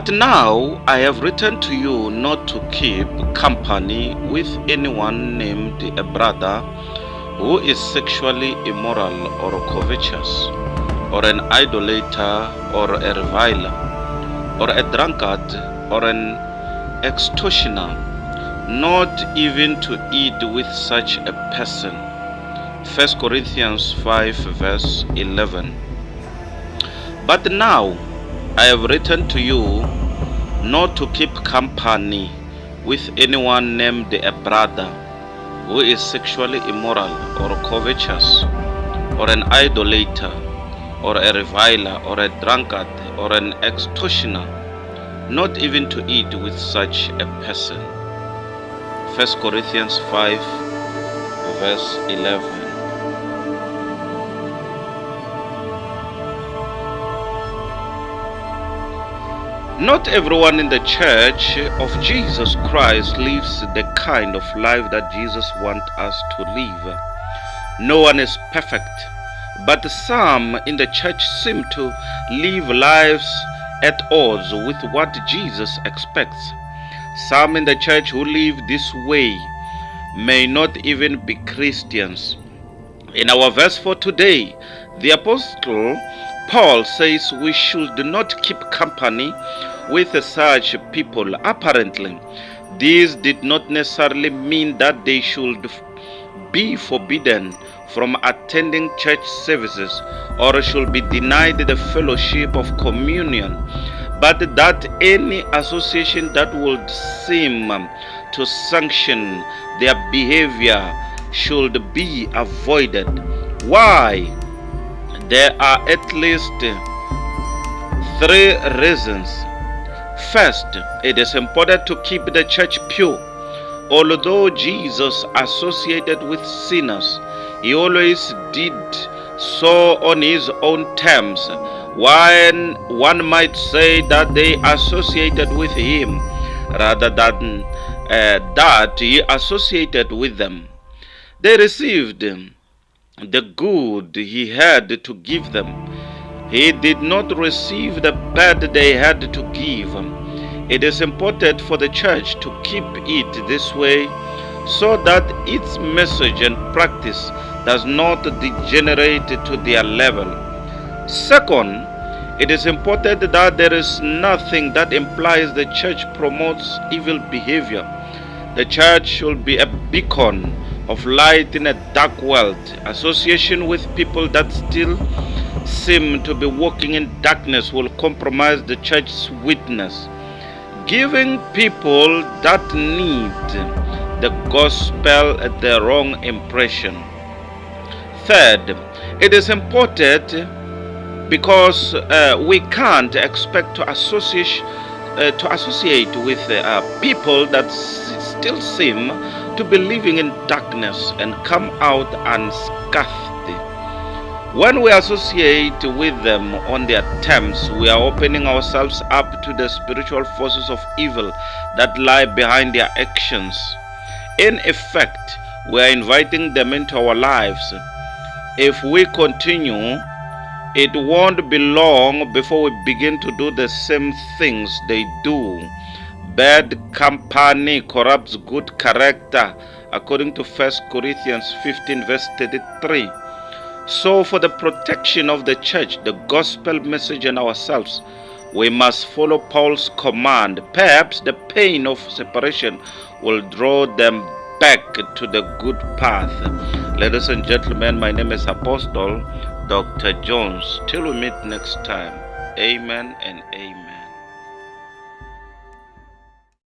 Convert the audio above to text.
But now I have written to you not to keep company with anyone named a brother who is sexually immoral or covetous, or an idolater, or a reviler, or a drunkard, or an extortioner, not even to eat with such a person. 1 Corinthians 5 verse 11. But now I have written to you not to keep company with anyone named a brother who is sexually immoral or covetous, or an idolater, or a reviler, or a drunkard, or an extortioner, not even to eat with such a person. 1 Corinthians 5 verse 11. Not everyone in the Church of Jesus Christ lives the kind of life that Jesus wants us to live. No one is perfect, but some in the church seem to live lives at odds with what Jesus expects. Some in the church who live this way may not even be Christians. In our verse for today, the Apostle Paul says we should not keep company with such people. Apparently, this did not necessarily mean that they should be forbidden from attending church services or should be denied the fellowship of communion, but that any association that would seem to sanction their behavior should be avoided. Why? There are at least 3 reasons. First, it is important to keep the church pure. Although Jesus associated with sinners, he always did so on his own terms. One might say that they associated with him rather than that he associated with them. They received the good he had to give them. He did not receive the bad they had to give. It is important for the church to keep it this way so that its message and practice does not degenerate to their level. Second, it is important that there is nothing that implies the church promotes evil behavior. The church should be a beacon of light in a dark world. Association with people that still seem to be walking in darkness will compromise the church's witness, giving people that need the gospel the wrong impression. Third, it is important because we can't expect to associate with people that still seem to be living in darkness and come out unscathed. When we associate with them on their terms, we are opening ourselves up to the spiritual forces of evil that lie behind their actions. In effect, we are inviting them into our lives. If we continue, it won't be long before we begin to do the same things they do. Bad company corrupts good character, according to 1 Corinthians 15 verse 33. So for the protection of the church, the gospel message, and ourselves, we must follow Paul's command. Perhaps the pain of separation will draw them back to the good path. Ladies and gentlemen, my name is Apostle Dr. Jones. Till we meet next time. Amen and amen.